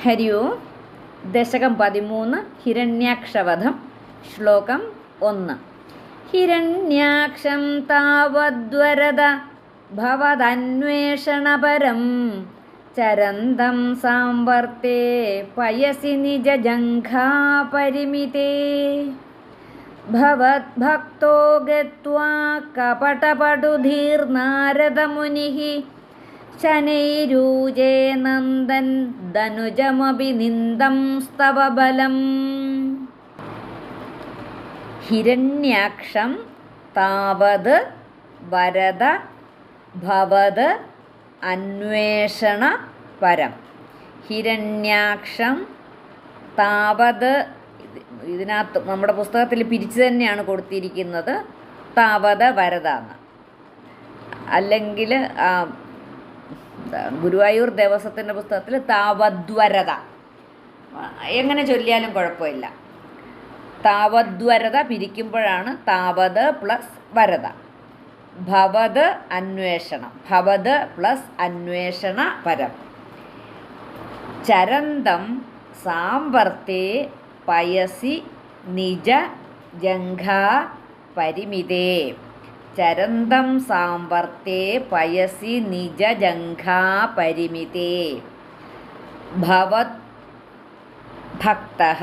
ഹരി ഓം. ദശകം 13 ഹിരണ്യാക്ഷവധം. ശ്ലോകം 1. ഹിരണ്യാക്ഷം താവദ്വരദ ഭവദന്വേഷണപരം ചരന്തം സാംവർത്തേ പയസി നിജജംഘാപരിമിതേ ഭവദ്ഭക്തോ ഗത്വാ കപടപടുധീർനാരദമുനിഃ ശനൈരൂജേ നന്ദൻ ധനുജമപി നിന്ദം സ്തവ ബലം. ഹിരണ്യാക്ഷം താവത് വരദ ഭവത് അന്വേഷണ പരം. ഹിരണ്യാക്ഷം താവത്, ഇതിനകത്ത് നമ്മുടെ പുസ്തകത്തിൽ പിരിച്ചു തന്നെയാണ് കൊടുത്തിരിക്കുന്നത് താവത് വരദ എന്ന്. അല്ലെങ്കിൽ ഗുരുവായൂർ ദേവസ്വത്തിൻ്റെ പുസ്തകത്തിൽ താവദ്വരദ, എങ്ങനെ ചൊല്ലിയാലും കുഴപ്പമില്ല. താവദ്വരദ പിരിക്കുമ്പോഴാണ് താവത് പ്ലസ് വരദ. ഭവത് അന്വേഷണം, ഭവത് പ്ലസ് അന്വേഷണ പരം. ചരന്തം സാംവർത്തേ പയസി നിജ ജംഘാ പരിമിതേ. ചരന്തം സാംവർത്തേ പയസി നിജ ജംഘാ പരിമിതേ. ഭവത് ഭക്തഃ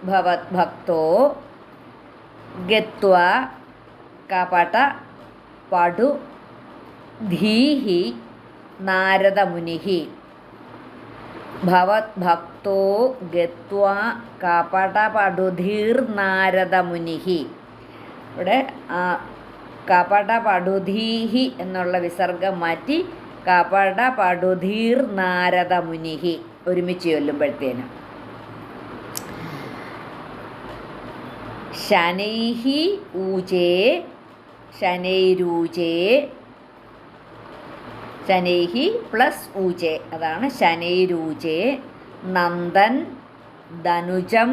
ഭവത് ഭക്തോ ഗത്വാ കപട പടു ധീഹി നാരദമുനിഃ. ഭവത് ഭക്തോ ഗത്വാ കപടപടുധീർനാരദമുനിഃ. ഇവിടെ കപടപടുധീഹി എന്നുള്ള വിസർഗം മാറ്റി കപടപടുധീർനാരദമുനിഃ ഒരുമിച്ച് ചൊല്ലുമ്പോഴത്തേനും. ശനൈഃ ഊജേ, ശനൈരൂജേ, ശനൈഃ പ്ലസ് ഊജേ, അതാണ് ശനൈരൂജേ. നന്ദൻ ധനുജം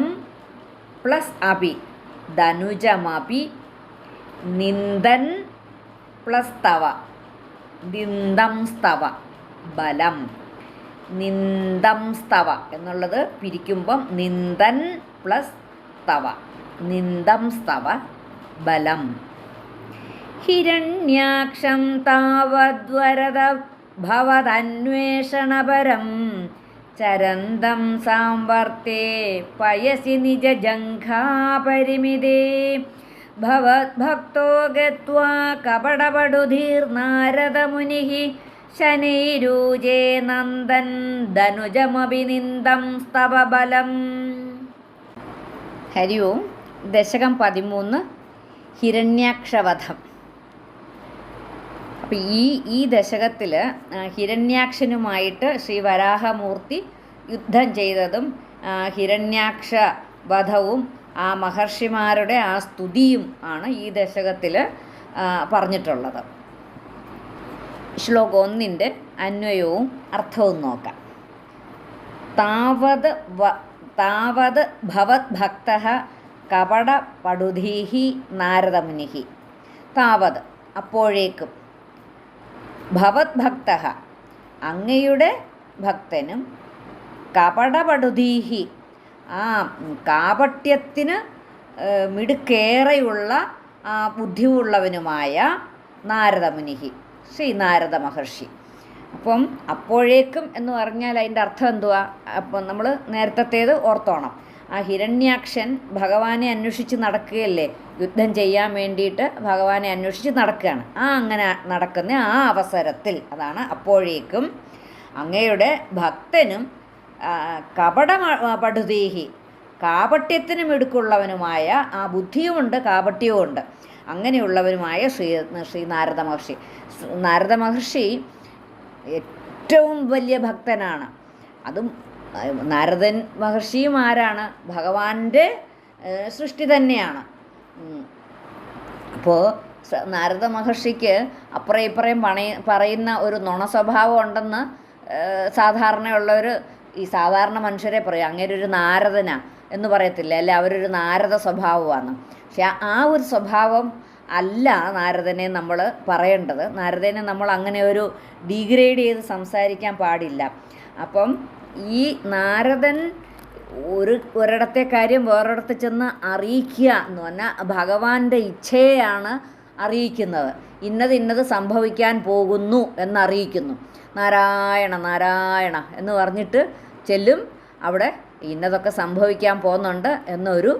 പ്ലസ് അപി, ധനുജമപി. നിന്ദൻ പ്ലസ് തവ, നിന്ദം സ്തവ ബലം. നിന്ദം സ്തവ എന്നുള്ളത് പിരിക്കുമ്പം നിന്ദൻ പ്ലസ് തവ, നിന്ദം സ്തവ ബലം. ഹിരണ്യാക്ഷം താവദ്വരദ ഭവദന്വേഷണപരം ചരന്തം സാംവർത്തേ പയസി നിജജംഘാപരിമിതേ. ഭവദ്ഭക്തോ ഗത്വാ കപടപടുധീർനാരദമുനിഃ ശനൈരൂജേ നന്ദൻ ധനുജമപി നിന്ദം സ്തവ ബലം. ഹരി ഓം. ദശകം 13 ഹിരണ്യാക്ഷവധം. അപ്പം ഈ ദശകത്തിൽ ഹിരണ്യാക്ഷനുമായിട്ട് ശ്രീ വരാഹമൂർത്തി യുദ്ധം ചെയ്തതും ഹിരണ്യാക്ഷ വധവും ആ മഹർഷിമാരുടെ ആ സ്തുതിയും ആണ് ഈ ദശകത്തിൽ പറഞ്ഞിട്ടുള്ളത്. ശ്ലോകം 1 അന്വയവും അർത്ഥവും നോക്കാം. താവത് ഭവത് ഭക്തഃ കപടപടുധീഃ നാരദമുനിഃ. താവത് അപ്പോഴേക്കും, ഭവത് ഭക്തഃ അങ്ങയുടെ ഭക്തനും, കപടപടുധീഃ ആ കാപട്യത്തിന് മിടുക്കേറെയുള്ള ആ ബുദ്ധിയുള്ളവനുമായ നാരദമുനിഃ, ശ്രീ നാരദ മഹർഷി. അപ്പം അപ്പോഴേക്കും എന്ന് പറഞ്ഞാൽ അതിൻ്റെ അർത്ഥം എന്തുവാ? അപ്പം നമ്മൾ നേരത്തേത് ഓർത്തോണം. ആ ഹിരണ്യാക്ഷൻ ഭഗവാനെ അന്വേഷിച്ച് നടക്കുകയല്ലേ, യുദ്ധം ചെയ്യാൻ വേണ്ടിയിട്ട് ഭഗവാനെ അന്വേഷിച്ച് നടക്കുകയാണ്. അങ്ങനെ നടക്കുന്ന ആ അവസരത്തിൽ, അതാണ് അപ്പോഴേക്കും, അങ്ങയുടെ ഭക്തനും കപടപടുധീഹി കാപട്യത്തിനും മിടുക്കുള്ളവനുമായ ആ ബുദ്ധിയുമുണ്ട് കാപട്യവുമുണ്ട് അങ്ങനെയുള്ളവനുമായ ശ്രീ നാരദ മഹർഷി. നാരദ മഹർഷി ഏറ്റവും വലിയ ഭക്തനാണ്. അതും നാരദൻ മഹർഷിയും ആരാണ്? ഭഗവാന്റെ സൃഷ്ടി തന്നെയാണ്. അപ്പോൾ നാരദ മഹർഷിക്ക് അപ്പുറം ഇപ്പുറം പറയുന്ന ഒരു നുണ സ്വഭാവം ഉണ്ടെന്ന് സാധാരണയുള്ളവർ, ഈ സാധാരണ മനുഷ്യരെ പറയും. അങ്ങനെ ഒരു നാരദനാ എന്ന് പറയത്തില്ല, അല്ല അവരൊരു നാരദ സ്വഭാവമാണ്. പക്ഷെ ആ ഒരു സ്വഭാവം അല്ല നാരദനെ നമ്മൾ പറയേണ്ടത്. നാരദനെ നമ്മൾ അങ്ങനെ ഒരു ഡീഗ്രേഡ് ചെയ്ത് സംസാരിക്കാൻ പാടില്ല. അപ്പം ഈ നാരദൻ ഒരിടത്തെ കാര്യം വേറൊരിടത്ത് ചെന്ന് അറിയിക്കുക എന്ന് പറഞ്ഞാൽ ഭഗവാന്റെ ഇച്ഛയെയാണ് അറിയിക്കുന്നത്. ഇന്നത് സംഭവിക്കാൻ പോകുന്നു എന്നറിയിക്കുന്നു. നാരായണ നാരായണ എന്ന് പറഞ്ഞിട്ട് ചെല്ലും. അവിടെ ഇന്നതൊക്കെ സംഭവിക്കാൻ പോകുന്നുണ്ട് എന്നൊരു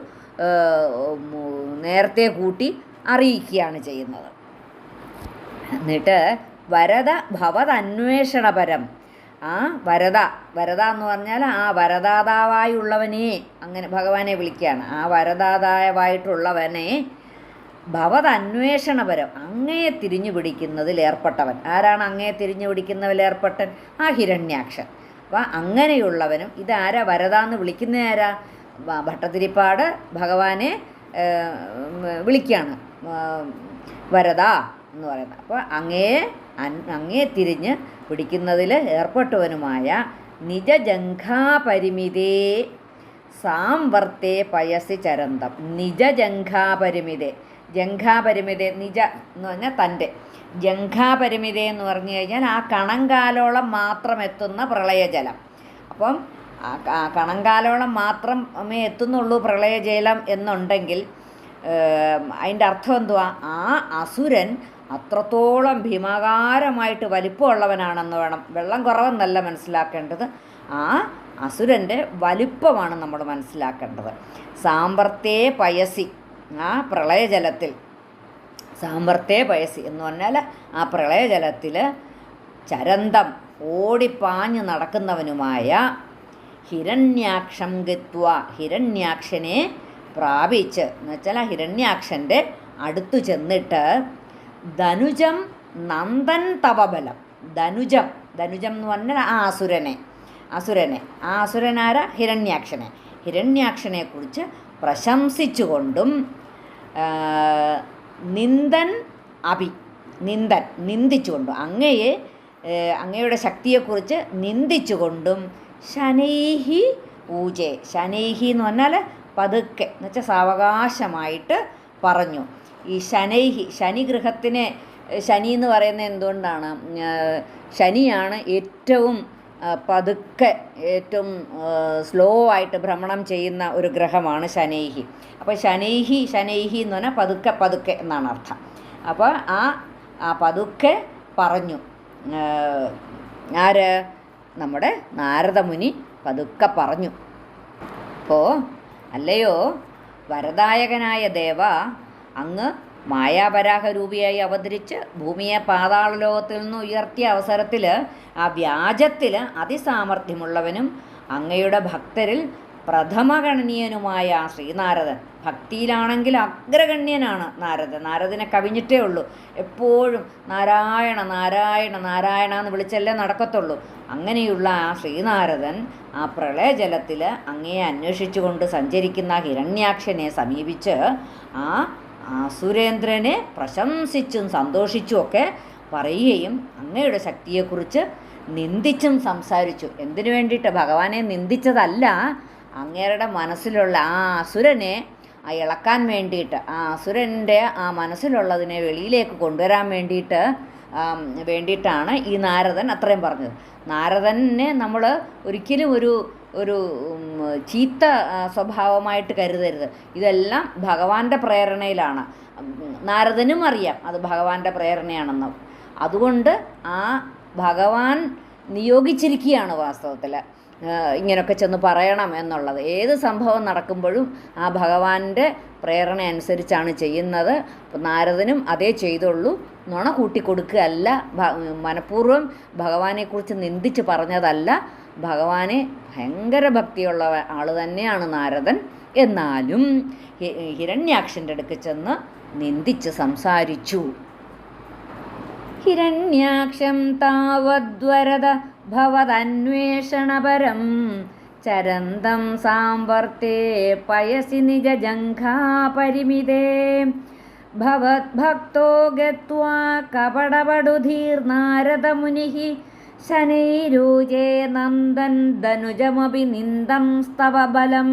നേരത്തെ കൂട്ടി അറിയിക്കുകയാണ് ചെയ്യുന്നത്. എന്നിട്ട് വരദ ഭവതന്വേഷണപരം, ആ വരദ എന്ന് പറഞ്ഞാൽ ആ വരദാതാവായുള്ളവനെ, അങ്ങനെ ഭഗവാനെ വിളിക്കുകയാണ്. ആ വരദാതാവായിട്ടുള്ളവനെ ഭവതന്വേഷണപരം, അങ്ങയെ തിരിഞ്ഞു പിടിക്കുന്നതിൽ ഏർപ്പെട്ടവൻ. ആരാണ് അങ്ങയെ തിരിഞ്ഞു പിടിക്കുന്നതിൽ ഏർപ്പെട്ടൻ? ആ ഹിരണ്യാക്ഷൻ. അപ്പം അങ്ങനെയുള്ളവനും ഇതാരാ വരദാന്ന് വിളിക്കുന്ന ആരാ? ഭട്ടതിരിപ്പാട് ഭഗവാനെ വിളിക്കുകയാണ് വരദ എന്ന് പറയുന്നത്. അപ്പോൾ അങ്ങയെ തിരിഞ്ഞ് പിടിക്കുന്നതിൽ ഏർപ്പെട്ടവനുമായ നിജജംഘാപരിമിതേ സാംവർത്തേ പയസി ചരന്തം. നിജജംഘാപരിമിതേ, ജംഘാപരിമിതേ നിജ എന്ന് പറഞ്ഞാൽ തൻ്റെ, ജംഘാപരിമിതേ എന്ന് പറഞ്ഞു കഴിഞ്ഞാൽ ആ കണങ്കാലോളം മാത്രം എത്തുന്ന പ്രളയജലം. അപ്പം ആ കണങ്കാലോളം മാത്രമേ എത്തുന്നുള്ളൂ പ്രളയജലം എന്നുണ്ടെങ്കിൽ അതിൻ്റെ അർത്ഥം എന്തുവാ? ആ അസുരൻ അത്രത്തോളം ഭീമാകാരമായിട്ട് വലിപ്പമുള്ളവനാണെന്ന് വേണം. വെള്ളം കുറവെന്നല്ല മനസ്സിലാക്കേണ്ടത്, ആ അസുരൻ്റെ വലിപ്പമാണ് നമ്മൾ മനസ്സിലാക്കേണ്ടത്. സാമ്പർത്തേ പയസി, ആ പ്രളയജലത്തിൽ, സാമ്പർത്തേ പയസി എന്ന് പറഞ്ഞാൽ ആ പ്രളയജലത്തിൽ ചരന്തം ഓടിപ്പാഞ്ഞ് നടക്കുന്നവനുമായ ഹിരണ്യാക്ഷം ഗത്വ, ഹിരണ്യാക്ഷനെ പ്രാപിച്ച് എന്ന് വെച്ചാൽ ആ ഹിരണ്യാക്ഷൻ്റെ അടുത്തു ചെന്നിട്ട് ധനുജം നന്ദൻ തവബലം, ധനുജം എന്ന് പറഞ്ഞാൽ ആ അസുരനെ ആ അസുരനാര ഹിരണ്യാക്ഷനെക്കുറിച്ച് പ്രശംസിച്ചുകൊണ്ടും നിന്ദിച്ചുകൊണ്ടും അങ്ങയുടെ ശക്തിയെക്കുറിച്ച് നിന്ദിച്ചുകൊണ്ടും ശനൈഹി ഊജേ, ശനൈഹി എന്ന് പറഞ്ഞാൽ പതുക്കെ എന്ന് വെച്ചാൽ സാവകാശമായിട്ട് പറഞ്ഞു. ഈ ശനിഗ്രഹത്തിനെ ശനി എന്ന് പറയുന്നത് എന്തുകൊണ്ടാണ്? ശനിയാണ് ഏറ്റവും പതുക്കെ, ഏറ്റവും സ്ലോ ആയിട്ട് ഭ്രമണം ചെയ്യുന്ന ഒരു ഗ്രഹമാണ് ശനൈഹി. അപ്പോൾ ശനൈഹി എന്ന് പറഞ്ഞാൽ പതുക്കെ എന്നാണ് അർത്ഥം. അപ്പോൾ ആ പതുക്കെ പറഞ്ഞു. ആര്? നമ്മുടെ നാരദമുനി പതുക്കെ പറഞ്ഞു. അപ്പോൾ അല്ലയോ വരദായകനായ ദേവ, അങ്ങ് മായാപരാഹരൂപിയായി അവതരിച്ച് ഭൂമിയെ പാതാളലോകത്തിൽ നിന്ന് ഉയർത്തിയ അവസരത്തിൽ ആ വ്യാജത്തിൽ അതിസാമർഥ്യമുള്ളവനും അങ്ങയുടെ ഭക്തരിൽ പ്രഥമഗണനീയനുമായ ശ്രീനാരദൻ, ഭക്തിയിലാണെങ്കിൽ അഗ്രഗണ്യനാണ് നാരദനെ കവിഞ്ഞിട്ടേ ഉള്ളൂ. എപ്പോഴും നാരായണ നാരായണ നാരായണ എന്ന് വിളിച്ചല്ലേ നടക്കത്തുള്ളൂ. അങ്ങനെയുള്ള ആ ശ്രീനാരദൻ ആ പ്രളയജലത്തിൽ അങ്ങയെ അന്വേഷിച്ചുകൊണ്ട് സഞ്ചരിക്കുന്ന ഹിരണ്യാക്ഷനെ സമീപിച്ച് ആ സുരേന്ദ്രനെ പ്രശംസിച്ചും സന്തോഷിച്ചുമൊക്കെ പറയുകയും അങ്ങയുടെ ശക്തിയെക്കുറിച്ച് നിന്ദിച്ചും സംസാരിച്ചു. എന്തിനു വേണ്ടിയിട്ട്? ഭഗവാനെ നിന്ദിച്ചതല്ല, അങ്ങേരുടെ മനസ്സിലുള്ള ആ അസുരനെ ഇളക്കാൻ വേണ്ടിയിട്ട്, ആ അസുരൻ്റെ ആ മനസ്സിലുള്ളതിനെ വെളിയിലേക്ക് കൊണ്ടുവരാൻ വേണ്ടിയിട്ടാണ് ഈ നാരദൻ അത്രയും പറഞ്ഞത്. നാരദനെ നമ്മൾ ഒരിക്കലും ഒരു ചീത്ത സ്വഭാവമായിട്ട് കരുതരുത്. ഇതെല്ലാം ഭഗവാന്റെ പ്രേരണയിലാണ്. നാരദനും അറിയാം അത് ഭഗവാന്റെ പ്രേരണയാണെന്ന്. അതുകൊണ്ട് ആ ഭഗവാൻ നിയോഗിച്ചിരിക്കുകയാണ് വാസ്തവത്തിൽ ഇങ്ങനെയൊക്കെ ചെന്ന് പറയണം എന്നുള്ളത്. ഏത് സംഭവം നടക്കുമ്പോഴും ആ ഭഗവാന്റെ പ്രേരണ അനുസരിച്ചാണ് ചെയ്യുന്നത്. അപ്പോൾ നാരദനും അതേ ചെയ്തുള്ളൂ. നുണ കൂട്ടിക്കൊടുക്കുകയല്ല, മനഃപൂർവ്വം ഭഗവാനെക്കുറിച്ച് നിന്ദിച്ച് പറഞ്ഞതല്ല. ഭഗവാനെ ഭയങ്കര ഭക്തിയുള്ള ആൾ തന്നെയാണ് നാരദൻ. എന്നാലും ഹിരണ്യാക്ഷൻ്റെ അടുക്ക് ചെന്ന് നിന്ദിച്ച് സംസാരിച്ചു. ഹിരണ്യാക്ഷം താവദ്വരദ ഭവതന്വേഷണപരം ചരന്തം സാംവർത്തേ പയസി നിജജംഘാപരിമിതേ ഭവദ്ഭക്തോ ഗത്വാ കപടപടുധീർനാരദമുനിഃ ശനൈരൂജേ നന്ദൻ ധനുജമപി നിന്ദം സ്തവ ബലം.